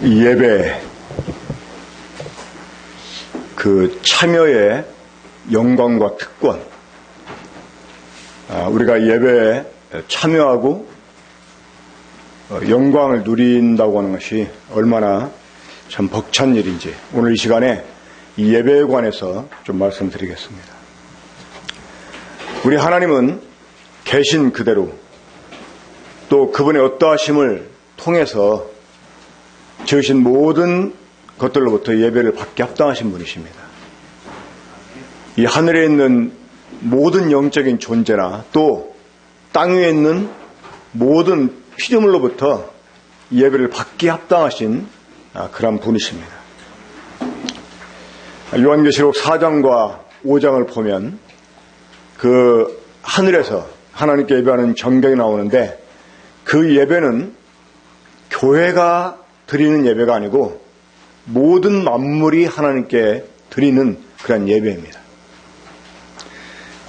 예배, 그 참여의 영광과 특권, 우리가 예배에 참여하고 영광을 누린다고 하는 것이 얼마나 참 벅찬 일인지 오늘 이 시간에 이 예배에 관해서 좀 말씀드리겠습니다. 우리 하나님은 계신 그대로 또 그분의 어떠하심을 통해서 지으신 모든 것들로부터 예배를 받게 합당하신 분이십니다. 이 하늘에 있는 모든 영적인 존재나 또 땅 위에 있는 모든 피조물로부터 예배를 받기 합당하신 그런 분이십니다. 요한계시록 4장과 5장을 보면 그 하늘에서 하나님께 예배하는 전경이 나오는데 그 예배는 교회가 드리는 예배가 아니고 모든 만물이 하나님께 드리는 그런 예배입니다.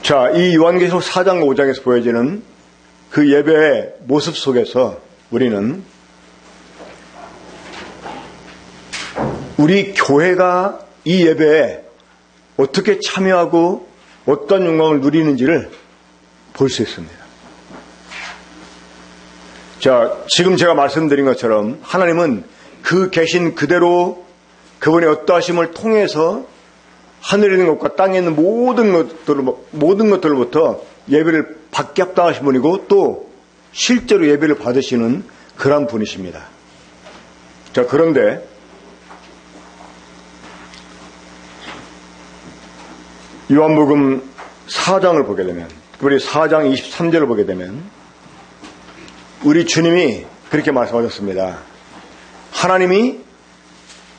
자, 이 요한계시록 4장과 5장에서 보여지는 그 예배의 모습 속에서 우리는 우리 교회가 이 예배에 어떻게 참여하고 어떤 영광을 누리는지를 볼 수 있습니다. 자, 지금 제가 말씀드린 것처럼 하나님은 그 계신 그대로 그분의 어떠하심을 통해서 하늘에 있는 것과 땅에 있는 모든 것들로부터 예배를 받게 합당하신 분이고 또 실제로 예배를 받으시는 그런 분이십니다. 자, 그런데 요한복음 4장을 보게 되면, 우리 4장 23절을 보게 되면 우리 주님이 그렇게 말씀하셨습니다. 하나님이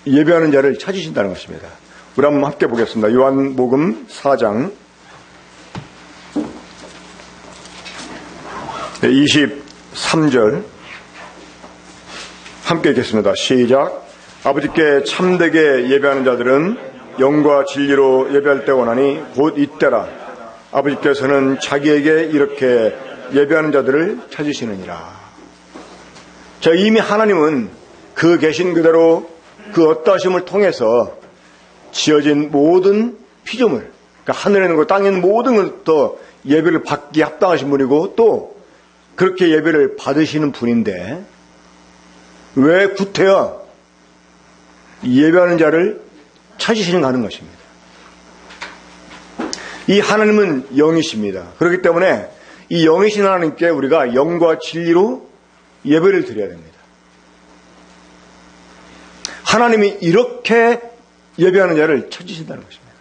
예배하는 자를 찾으신다는 것입니다. 우리 한번 함께 보겠습니다. 요한복음 4장 23절 함께 읽겠습니다. 시작. 아버지께 참되게 예배하는 자들은 영과 진리로 예배할 때 원하니 곧 이때라. 아버지께서는 자기에게 이렇게 예배하는 자들을 찾으시느니라. 자, 이미 하나님은 그 계신 그대로 그 어떠하심을 통해서 지어진 모든 피조물, 그러니까 하늘에 있는 것, 땅에 있는 모든 것부터 예배를 받기 합당하신 분이고 또 그렇게 예배를 받으시는 분인데 왜 구태여 예배하는 자를 찾으시는가 하는 것입니다. 이 하나님은 영이십니다. 그렇기 때문에 이 영이신 하나님께 우리가 영과 진리로 예배를 드려야 됩니다. 하나님이 이렇게 예배하는 자를 찾으신다는 것입니다.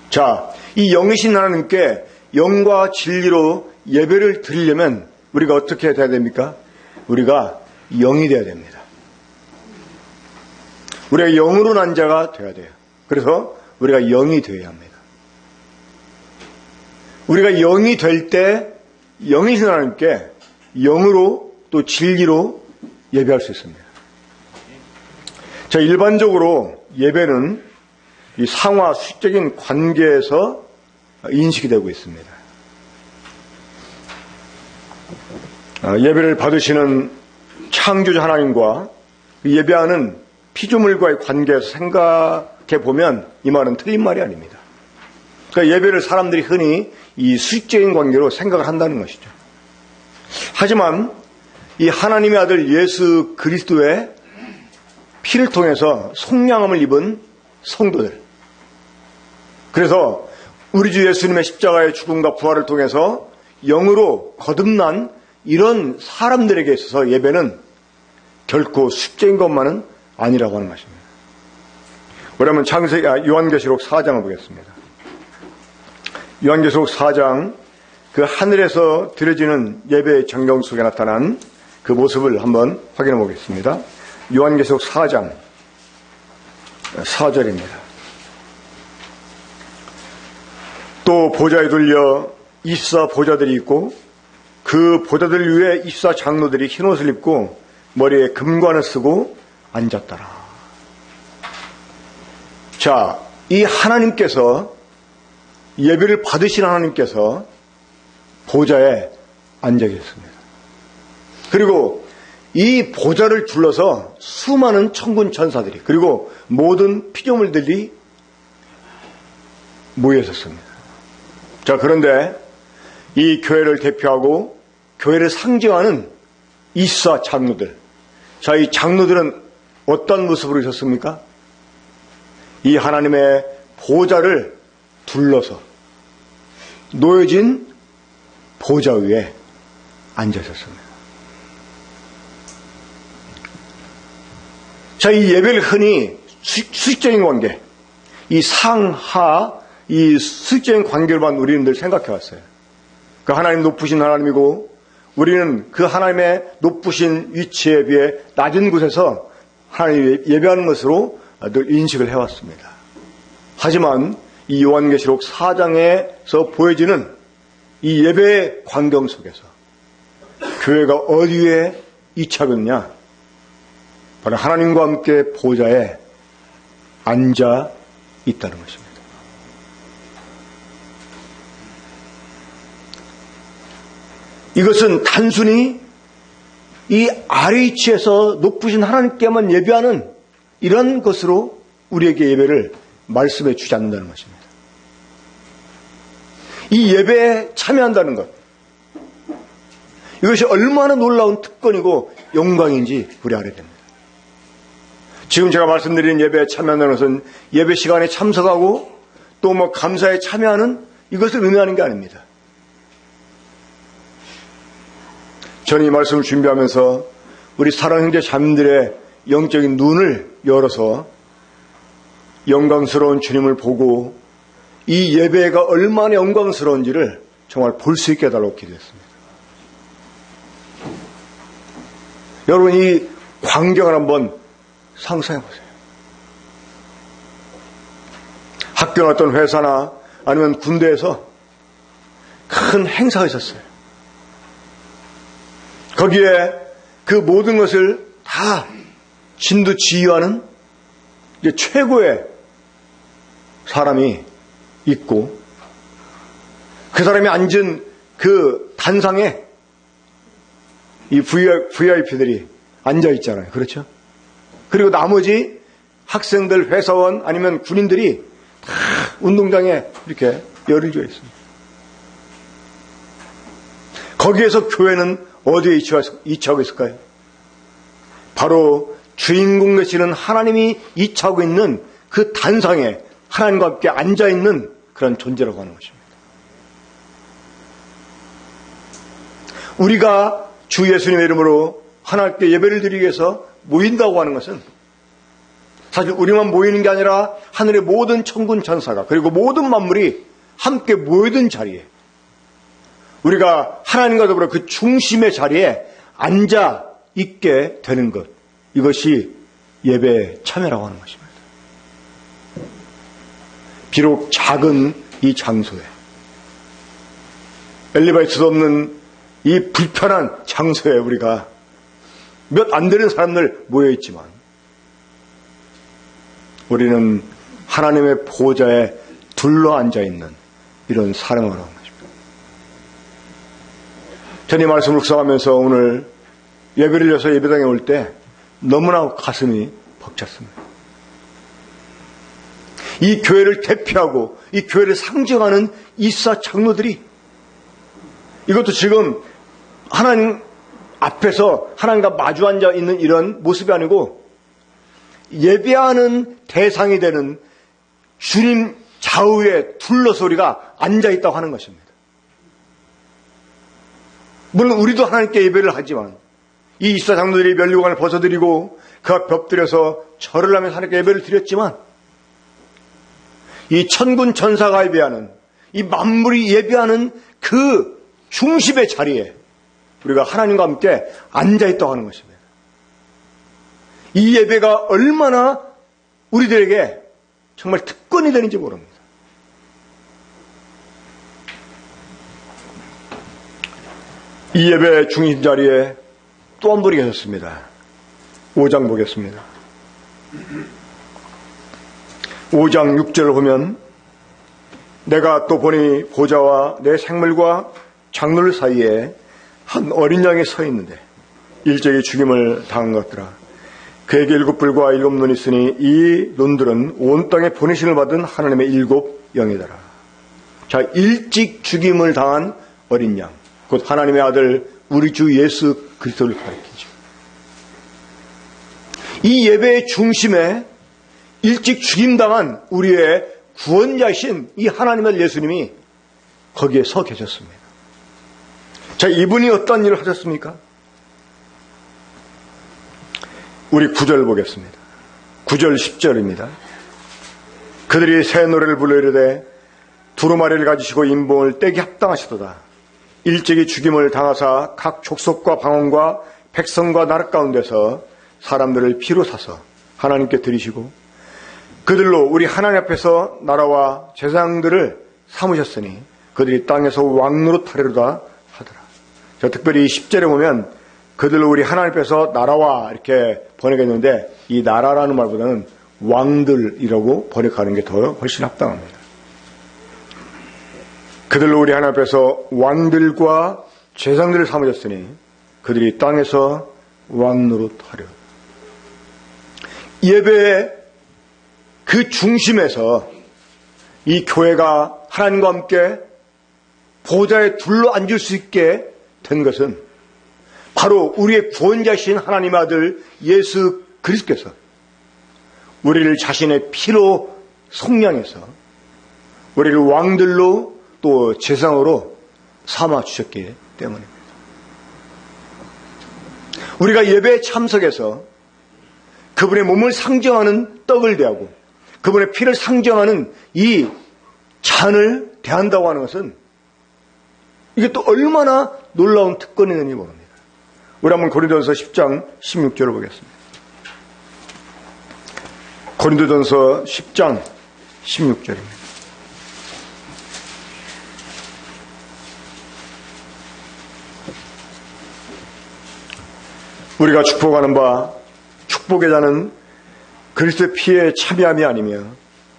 자, 이 영이신 하나님께 영과 진리로 예배를 드리려면 우리가 어떻게 해야 됩니까? 우리가 영이 되어야 됩니다. 우리가 영으로 난 자가 되어야 돼요. 그래서 우리가 영이 되어야 합니다. 우리가 영이 될 때 영이신 하나님께 영으로 또 진리로 예배할 수 있습니다. 자, 일반적으로 예배는 이 상하 수직적인 관계에서 인식이 되고 있습니다. 예배를 받으시는 창조주 하나님과 예배하는 피조물과의 관계에서 생각해 보면 이 말은 틀린 말이 아닙니다. 그러니까 예배를 사람들이 흔히 이 수직적인 관계로 생각을 한다는 것이죠. 하지만 이 하나님의 아들 예수 그리스도의 피를 통해서 속량함을 입은 성도들, 그래서 우리 주 예수님의 십자가의 죽음과 부활을 통해서 영으로 거듭난 이런 사람들에게 있어서 예배는 결코 수직적인 것만은 아니라고 하는 것입니다. 그러면 요한계시록 4장을 보겠습니다. 요한계시록 4장 그 하늘에서 드려지는 예배의 정경 속에 나타난 그 모습을 한번 확인해 보겠습니다. 요한계시록 4장 4절입니다. 또 보좌에 둘려 24 보좌들이 있고 그 보좌들 위에 24 장로들이 흰옷을 입고 머리에 금관을 쓰고 앉았더라. 자, 이 하나님께서 예배를 받으신 하나님께서 보좌에 앉아 계셨습니다. 그리고 이 보좌를 둘러서 수많은 천군 천사들이 그리고 모든 피조물들이 모여 있었습니다. 자, 그런데 이 교회를 대표하고 교회를 상징하는 이사 장로들. 자, 이 장로들은 어떤 모습으로 있었습니까? 이 하나님의 보좌를 둘러서 놓여진 보좌 위에 앉아 있었습니다. 자, 이 예배를 흔히 수직적인 관계, 이 상하, 이 수직적인 관계로만 우리는 늘 생각해 왔어요. 그 하나님 높으신 하나님이고 우리는 그 하나님의 높으신 위치에 비해 낮은 곳에서 하나님 예배하는 것으로 늘 인식을 해왔습니다. 하지만 이 요한계시록 4장에서 보여지는 이 예배의 광경 속에서 교회가 어디에 이착했냐? 바로 하나님과 함께 보좌에 앉아 있다는 것입니다. 이것은 단순히 이 아래 위치에서 높으신 하나님께만 예배하는 이런 것으로 우리에게 예배를 말씀해 주지 않는다는 것입니다. 이 예배에 참여한다는 것, 이것이 얼마나 놀라운 특권이고 영광인지 우리 알아야 됩니다. 지금 제가 말씀드린 예배에 참여한다는 것은 예배 시간에 참석하고 또 감사에 참여하는 이것을 의미하는 게 아닙니다. 저는 이 말씀을 준비하면서 우리 사랑하는 형제 자매들의 영적인 눈을 열어서 영광스러운 주님을 보고 이 예배가 얼마나 영광스러운지를 정말 볼 수 있게 해달라고 기도했습니다. 여러분, 이 광경을 한번 상상해 보세요. 학교나 어떤 회사나 아니면 군대에서 큰 행사가 있었어요. 거기에 그 모든 것을 다 진두지휘하는 최고의 사람이 있고 그 사람이 앉은 그 단상에 이 VIP들이 앉아 있잖아요. 그렇죠? 그리고 나머지 학생들, 회사원 아니면 군인들이 다 운동장에 이렇게 열을 줘 있습니다. 거기에서 교회는 어디에 이착하고 있을까요? 바로 주인공 되시는 하나님이 이착하고 있는 그 단상에 하나님과 함께 앉아있는 그런 존재라고 하는 것입니다. 우리가 주 예수님의 이름으로 하나님께 예배를 드리기 위해서 모인다고 하는 것은 사실 우리만 모이는 게 아니라 하늘의 모든 천군 천사가 그리고 모든 만물이 함께 모여든 자리에 우리가 하나님과 더불어 그 중심의 자리에 앉아 있게 되는 것, 이것이 예배에 참여라고 하는 것입니다. 비록 작은 이 장소에 엘리베이터도 없는 이 불편한 장소에 우리가 몇 안 되는 사람들 모여있지만 우리는 하나님의 보좌에 둘러앉아있는 이런 사랑을 하는 것입니다. 저는 이 말씀을 묵상하면서 오늘 예배를 위해서 예배당에 올 때 너무나 가슴이 벅찼습니다. 이 교회를 대표하고 이 교회를 상징하는 이사 장로들이 이것도 지금 하나님 앞에서 하나님과 마주 앉아 있는 이런 모습이 아니고 예배하는 대상이 되는 주님 좌우에 둘러서 우리가 앉아 있다고 하는 것입니다. 물론 우리도 하나님께 예배를 하지만 이 이사 장로들이 면류관을 벗어드리고 그 앞에 엎드려서 절을 하면서 하나님께 예배를 드렸지만 이 천군 천사가 예배하는 이 만물이 예배하는 그 중심의 자리에 우리가 하나님과 함께 앉아있다고 하는 것입니다. 이 예배가 얼마나 우리들에게 정말 특권이 되는지 모릅니다. 이 예배 중심 자리에 또 한 분이 계셨습니다. 5장 보겠습니다. 5장 6절을 보면 내가 또 보니 보좌와 내 생물과 장로들 사이에 한 어린 양이 서 있는데 일제히 죽임을 당한 것들아, 그에게 7뿔과 7눈이 있으니 이 눈들은 온 땅에 보내심을 받은 하나님의 7영이더라. 자, 일찍 죽임을 당한 어린 양, 곧 하나님의 아들 우리 주 예수 그리스도를 가리키죠. 이 예배의 중심에 일찍 죽임당한 우리의 구원자이신 이 하나님의 예수님이 거기에 서 계셨습니다. 자, 이분이 어떤 일을 하셨습니까? 우리 9절 보겠습니다. 9절 10절입니다. 그들이 새 노래를 불러 이르되 두루마리를 가지시고 인봉을 떼기 합당하시도다. 일찍이 죽임을 당하사 각 족속과 방언과 백성과 나라 가운데서 사람들을 피로 사서 하나님께 드리시고 그들로 우리 하나님 앞에서 나라와 제사장들을 삼으셨으니 그들이 땅에서 왕노릇하리로다 하더라. 자, 특별히 10절에 보면 그들로 우리 하나님 앞에서 나라와 이렇게 번역했는데 이 나라라는 말보다는 왕들이라고 번역하는 게 더 훨씬 합당합니다. 그들로 우리 하나님 앞에서 왕들과 제사장들을 삼으셨으니 그들이 땅에서 왕노릇하려. 예배의 그 중심에서 이 교회가 하나님과 함께 보좌에 둘러 앉을 수 있게 된 것은 바로 우리의 구원자신 하나님의 아들 예수 그리스도께서 우리를 자신의 피로 속량해서 우리를 왕들로 또 제사장으로 삼아 주셨기 때문입니다. 우리가 예배에 참석해서 그분의 몸을 상징하는 떡을 대하고 그분의 피를 상징하는 이 잔을 대한다고 하는 것은 이게 또 얼마나 놀라운 특권이는지 모릅니다. 우리 한번 고린도전서 10장 16절을 보겠습니다. 고린도전서 10장 16절입니다. 우리가 축복하는 바 축복의 자는 그리스도의 피에 참여함이 아니며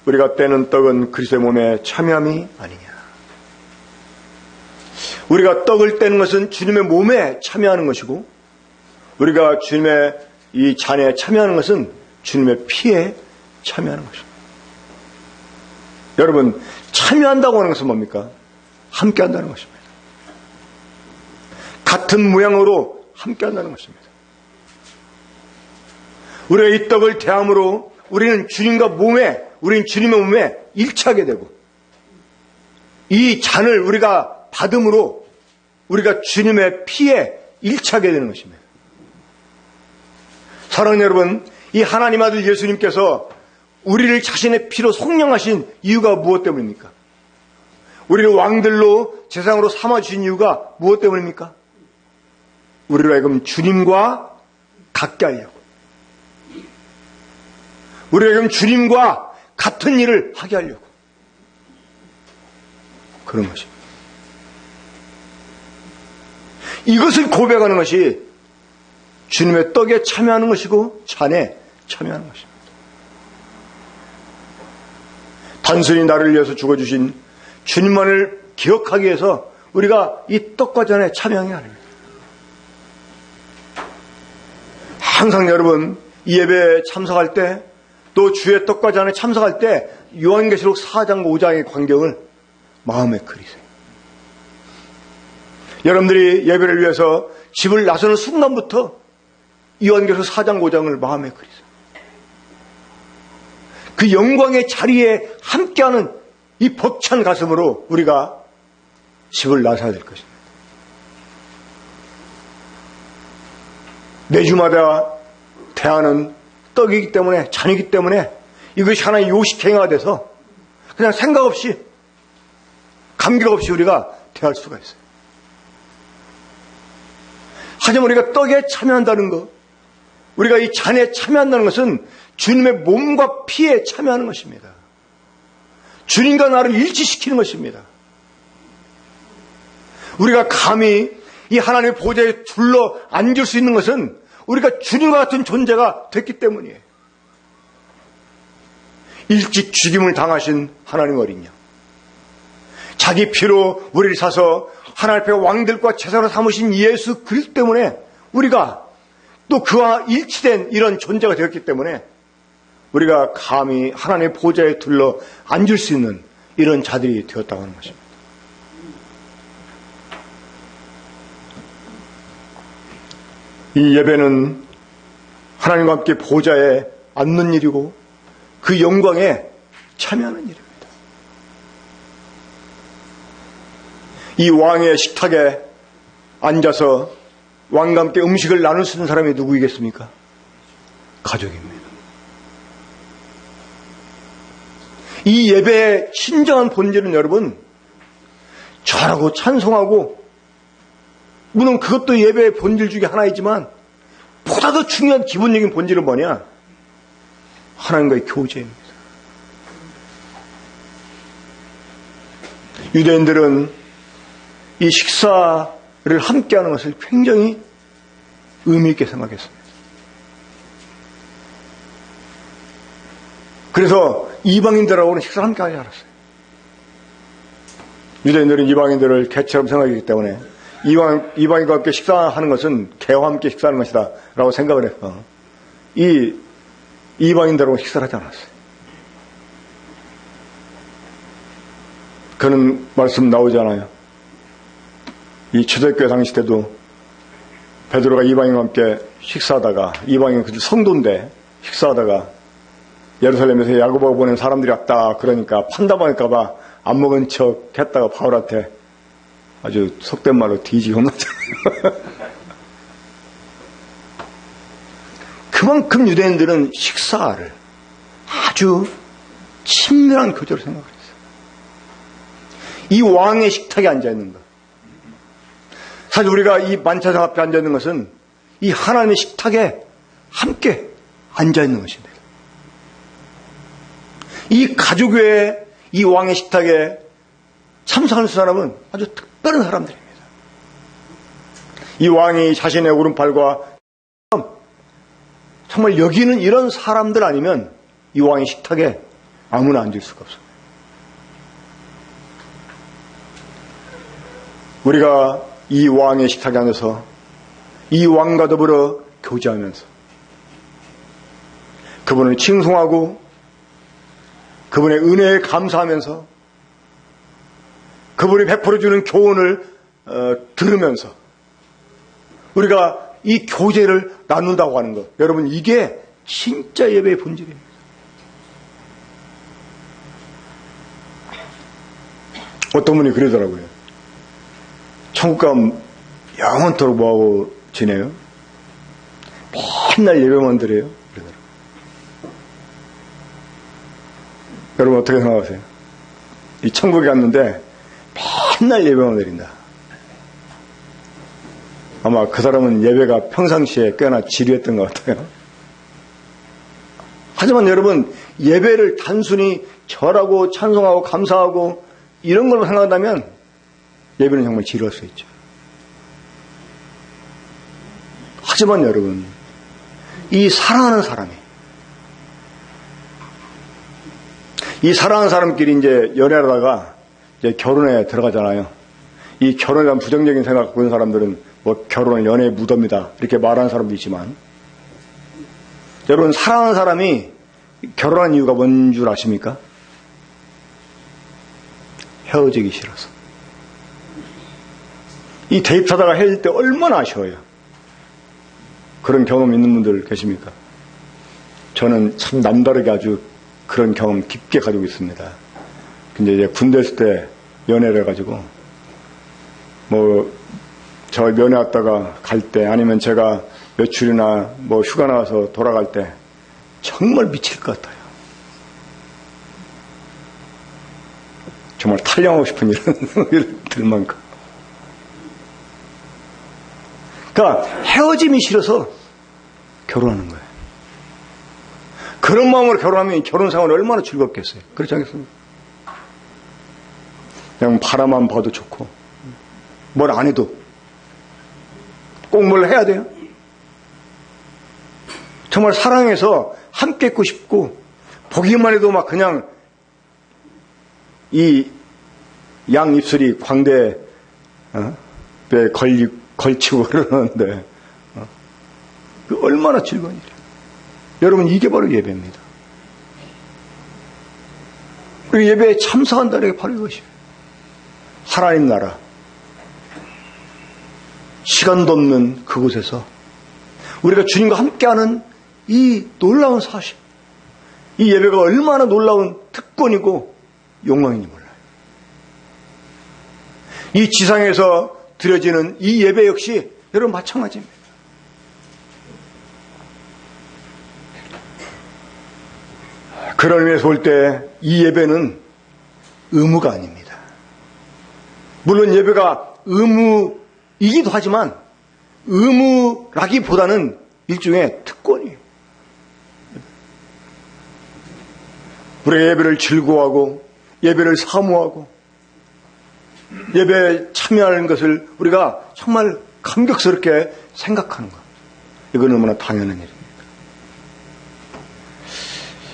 우리가 떼는 떡은 그리스도의 몸에 참여함이 아니냐. 우리가 떡을 떼는 것은 주님의 몸에 참여하는 것이고 우리가 주님의 이 잔에 참여하는 것은 주님의 피에 참여하는 것입니다. 여러분, 참여한다고 하는 것은 뭡니까? 함께 한다는 것입니다. 같은 모양으로 함께 한다는 것입니다. 우리가 이 떡을 대함으로 우리는 주님과 우리는 주님의 몸에 일치하게 되고 이 잔을 우리가 받음으로 우리가 주님의 피에 일치하게 되는 것입니다. 사랑하는 여러분, 이 하나님 아들 예수님께서 우리를 자신의 피로 속량하신 이유가 무엇 때문입니까? 우리를 왕들로 제사장으로 삼아주신 이유가 무엇 때문입니까? 우리로 하여금 주님과 같게 하려고. 우리가 지금 주님과 같은 일을 하게 하려고. 그런 것입니다. 이것을 고백하는 것이 주님의 떡에 참여하는 것이고 잔에 참여하는 것입니다. 단순히 나를 위해서 죽어주신 주님만을 기억하기 위해서 우리가 이 떡과 잔에 참여하는 게 아닙니다. 항상 여러분 이 예배에 참석할 때 또 주의 떡과 잔에 참석할 때 요한계시록 4장 5장의 광경을 마음에 그리세요. 여러분들이 예배를 위해서 집을 나서는 순간부터 요한계시록 4장 5장을 마음에 그리세요. 그 영광의 자리에 함께하는 이 벅찬 가슴으로 우리가 집을 나서야 될 것입니다. 매주마다 대하는 떡이기 때문에, 잔이기 때문에 이것이 하나의 요식행위가 돼서 그냥 생각 없이, 감격 없이 우리가 대할 수가 있어요. 하지만 우리가 떡에 참여한다는 것, 우리가 이 잔에 참여한다는 것은 주님의 몸과 피에 참여하는 것입니다. 주님과 나를 일치시키는 것입니다. 우리가 감히 이 하나님의 보좌에 둘러 앉을 수 있는 것은 우리가 주님과 같은 존재가 됐기 때문이에요. 일찍 죽임을 당하신 하나님 어린 양, 자기 피로 우리를 사서 하나님 앞에 왕들과 제사로 삼으신 예수 그리스도 때문에 우리가 또 그와 일치된 이런 존재가 되었기 때문에 우리가 감히 하나님의 보좌에 둘러 앉을 수 있는 이런 자들이 되었다고 하는 것입니다. 이 예배는 하나님과 함께 보좌에 앉는 일이고 그 영광에 참여하는 일입니다. 이 왕의 식탁에 앉아서 왕과 함께 음식을 나눌 수 있는 사람이 누구이겠습니까? 가족입니다. 이 예배의 진정한 본질은 여러분, 절하고 찬송하고, 물론 그것도 예배의 본질 중에 하나이지만 보다 더 중요한 기본적인 본질은 뭐냐? 하나님과의 교제입니다. 유대인들은 이 식사를 함께하는 것을 굉장히 의미 있게 생각했습니다. 그래서 이방인들하고는 식사를 함께하지 않았어요. 유대인들은 이방인들을 개처럼 생각했기 때문에 이방인과 함께 식사하는 것은 개와 함께 식사하는 것이다 라고 생각을 해서 이 이방인들하고 식사를 하지 않았어요. 그런 말씀 나오지 않아요. 이 초대교회 당시 때도 베드로가 이방인과 함께 식사하다가, 이방인 그 성도인데 식사하다가 예루살렘에서 야고보가 보낸 사람들이 왔다 그러니까 판단할까봐 안 먹은 척 했다가 바울한테 아주 속된 말로 뒤지게 혼났잖아요. 그만큼 유대인들은 식사를 아주 친밀한 교제로 생각을 했어요. 이 왕의 식탁에 앉아있는 것. 사실 우리가 이 만찬상 앞에 앉아있는 것은 이 하나님의 식탁에 함께 앉아있는 것입니다. 이 가족의 이 왕의 식탁에 참석하는 사람은 아주 특별한 사람들입니다. 이 왕이 자신의 오른팔과 정말 여기는 이런 사람들 아니면 이 왕의 식탁에 아무나 앉을 수가 없어요. 우리가 이 왕의 식탁에 앉아서 이 왕과 더불어 교제하면서 그분을 칭송하고 그분의 은혜에 감사하면서 그분이 베풀어주는 교훈을 들으면서 우리가 이 교제를 나눈다고 하는 것, 여러분 이게 진짜 예배의 본질입니다. 어떤 분이 그러더라고요. 천국 가면 영원토록 뭐하고 지내요? 맨날 예배만 드려요? 그러더라고요. 여러분 어떻게 생각하세요? 이 천국에 갔는데 맨날 예배만 드린다. 아마 그 사람은 예배가 평상시에 꽤나 지루했던 것 같아요. 하지만 여러분, 예배를 단순히 절하고 찬송하고 감사하고 이런 걸로 생각한다면 예배는 정말 지루할 수 있죠. 하지만 여러분, 이 사랑하는 사람끼리 이제 연애하다가 이제 결혼에 들어가잖아요. 이 결혼에 대한 부정적인 생각을 갖고 있는 사람들은 뭐 결혼은 연애의 무덤이다 이렇게 말하는 사람도 있지만, 여러분 사랑하는 사람이 결혼한 이유가 뭔 줄 아십니까? 헤어지기 싫어서. 이 데이트하다가 헤어질 때 얼마나 아쉬워요. 그런 경험 있는 분들 계십니까? 저는 참 남다르게 아주 그런 경험 깊게 가지고 있습니다. 근데 이제 군대 있을 때 연애를 해가지고 저 면회 왔다가 갈 때 아니면 제가 며칠이나 뭐 휴가 나와서 돌아갈 때 정말 미칠 것 같아요. 정말 탈영하고 싶은 이런 생각이 들 만큼. 그러니까 헤어짐이 싫어서 결혼하는 거예요. 그런 마음으로 결혼하면 결혼 생활이 얼마나 즐겁겠어요. 그렇지 않겠습니까? 그냥 바라만 봐도 좋고 뭘 안 해도 꼭 뭘 해야 돼요? 정말 사랑해서 함께 있고 싶고 보기만 해도 막 그냥 이 양 입술이 광대에 걸치고 그러는데 그 얼마나 즐거운 일이에요. 여러분, 이게 바로 예배입니다. 그리고 예배에 참석한다는 게 바로 이것이에요. 하나님 나라, 시간도 없는 그곳에서 우리가 주님과 함께하는 이 놀라운 사실, 이 예배가 얼마나 놀라운 특권이고 영광인지 몰라요. 이 지상에서 드려지는 이 예배 역시 여러분 마찬가지입니다. 그런 의미에서 볼 때 이 예배는 의무가 아닙니다. 물론 예배가 의무이기도 하지만 의무라기보다는 일종의 특권이에요. 우리가 예배를 즐거워하고 예배를 사모하고 예배에 참여하는 것을 우리가 정말 감격스럽게 생각하는 것, 이건 너무나 당연한 일입니다.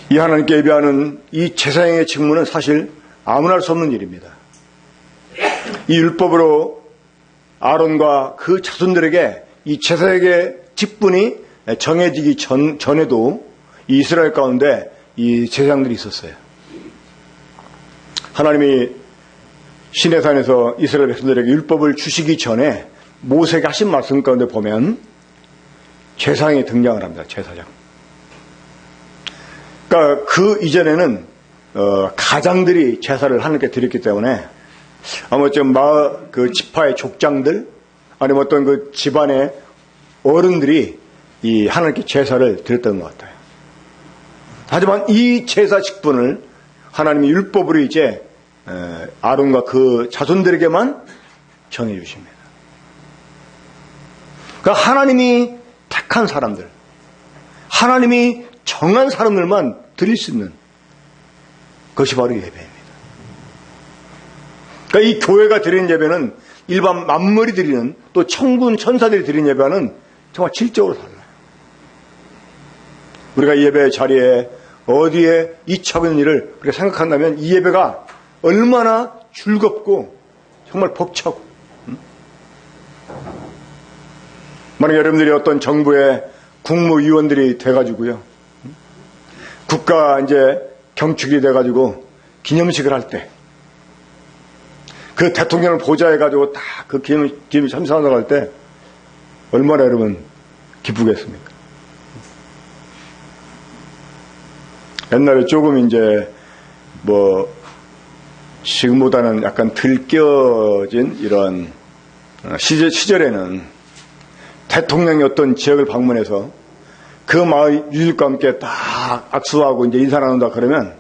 이 하나님께 예배하는 이 제사장의 직무는 사실 아무나 할 수 없는 일입니다. 이 율법으로 아론과 그 자손들에게 이 제사장의 직분이 정해지기 전에도 이 이스라엘 가운데 이 제사장들이 있었어요. 하나님이 시내산에서 이스라엘 백성들에게 율법을 주시기 전에 모세가 하신 말씀 가운데 보면 제사장이 등장을 합니다. 제사장. 그러니까 그 이전에는 가장들이 제사를 하나님께 드렸기 때문에 아무튼 그 지파의 족장들 아니면 어떤 그 집안의 어른들이 이 하나님께 제사를 드렸던 것 같아요. 하지만 이 제사 직분을 하나님이 율법으로 이제 아론과 그 자손들에게만 정해 주십니다. 그러니까 하나님이 택한 사람들, 하나님이 정한 사람들만 드릴 수 있는 것이 바로 예배입니다. 그러니까 이 교회가 드리는 예배는 일반 만물이 드리는, 또 천군 천사들이 드리는 예배는 정말 질적으로 달라요. 우리가 이 예배 자리에 어디에 이치하고 있는 일을 우리가 생각한다면 이 예배가 얼마나 즐겁고 정말 벅차고, 만약 여러분들이 어떤 정부의 국무위원들이 돼가지고요, 국가 이제 경축이 돼가지고 기념식을 할 때, 그 대통령을 보좌해가지고 다 그 기념 참석한다고 할 때 얼마나 여러분 기쁘겠습니까? 옛날에 조금 이제 지금보다는 약간 들껴진 이런 시절에는 대통령이 어떤 지역을 방문해서 그 마을 유족과 함께 딱 악수하고 이제 인사 나눈다 그러면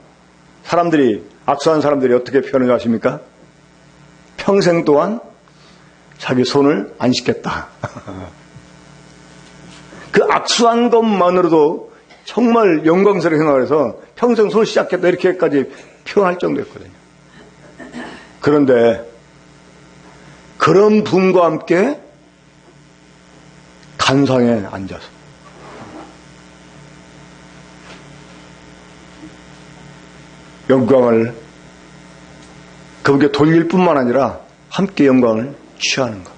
사람들이, 악수한 사람들이 어떻게 표현을 하십니까? 평생 동안 자기 손을 안 씻겠다. 그 악수한 것만으로도 정말 영광스럽게 생각해서 평생 손을 씻지 않겠다 이렇게까지 표현할 정도였거든요. 그런데 그런 분과 함께 단상에 앉아서 영광을 그분께 돌릴 뿐만 아니라 함께 영광을 취하는 것.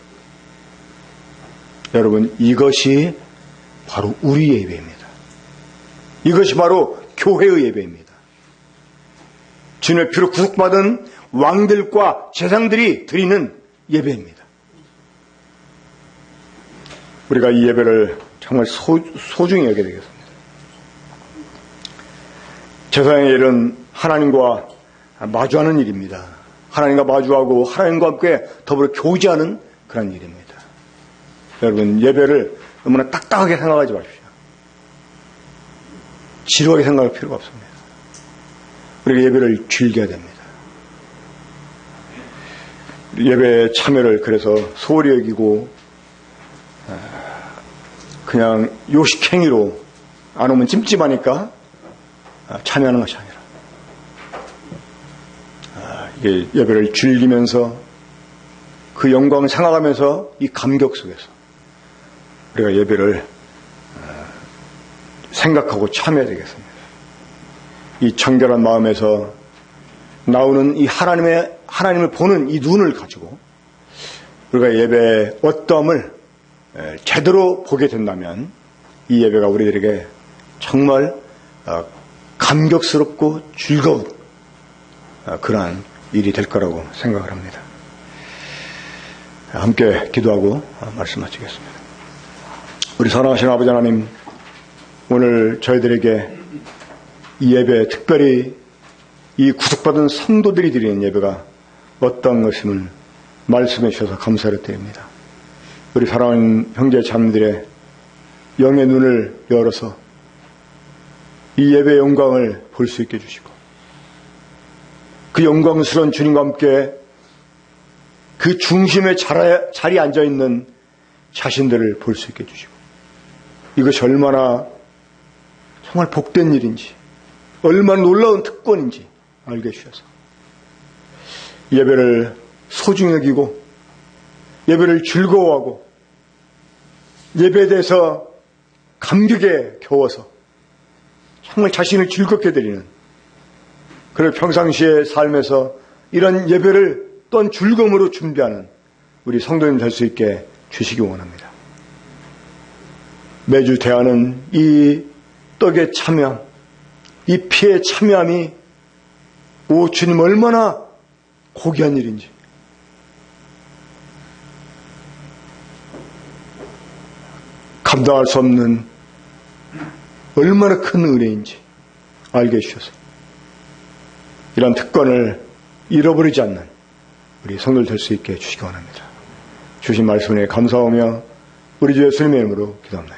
여러분, 이것이 바로 우리의 예배입니다. 이것이 바로 교회의 예배입니다. 주님의 피로 구속받은 왕들과 제사장들이 드리는 예배입니다. 우리가 이 예배를 정말 소중히 여겨야 되겠습니다. 제사장의 일은 하나님과 마주하는 일입니다. 하나님과 마주하고 하나님과 함께 더불어 교제하는 그런 일입니다. 여러분, 예배를 너무나 딱딱하게 생각하지 마십시오. 지루하게 생각할 필요가 없습니다. 우리가 예배를 즐겨야 됩니다. 예배에 참여를 그래서 소홀히 여기고 그냥 요식행위로 안 오면 찜찜하니까 참여하는 것이 아니라 이게 예배를 즐기면서 그 영광을 생각하면서 이 감격 속에서 우리가 예배를 생각하고 참여해야 되겠습니다. 이 정결한 마음에서 나오는 이 하나님을 보는 이 눈을 가지고 우리가 예배의 어떠함을 제대로 보게 된다면 이 예배가 우리들에게 정말 감격스럽고 즐거운 그러한 일이 될 거라고 생각을 합니다. 함께 기도하고 말씀 마치겠습니다. 우리 사랑하신 아버지 하나님, 오늘 저희들에게 이 예배, 특별히 이 구속받은 성도들이 드리는 예배가 어떤 것임을 말씀해 주셔서 감사를 드립니다. 우리 사랑하는 형제 자매들의 영의 눈을 열어서 이 예배의 영광을 볼 수 있게 해주시고, 그 영광스러운 주님과 함께 그 중심에 자리에 앉아있는 자신들을 볼 수 있게 해주시고, 이것이 얼마나 정말 복된 일인지, 얼마나 놀라운 특권인지 알게 해주셔서 예배를 소중히 여기고 예배를 즐거워하고 예배에 대해서 감격에 겨워서 정말 자신을 즐겁게 드리는, 그리고 평상시의 삶에서 이런 예배를 또한 즐거움으로 준비하는 우리 성도님 될 수 있게 주시기 원합니다. 매주 대하는 이 떡에 참여함, 이 피에 참여함이 오 주님 얼마나 고귀한 일인지, 감당할 수 없는 얼마나 큰 은혜인지 알게 해주셔서 이런 특권을 잃어버리지 않는 우리 성도들 될 수 있게 해주시기 원합니다. 주신 말씀에 감사하며 우리 주 예수님의 이름으로 기도합니다.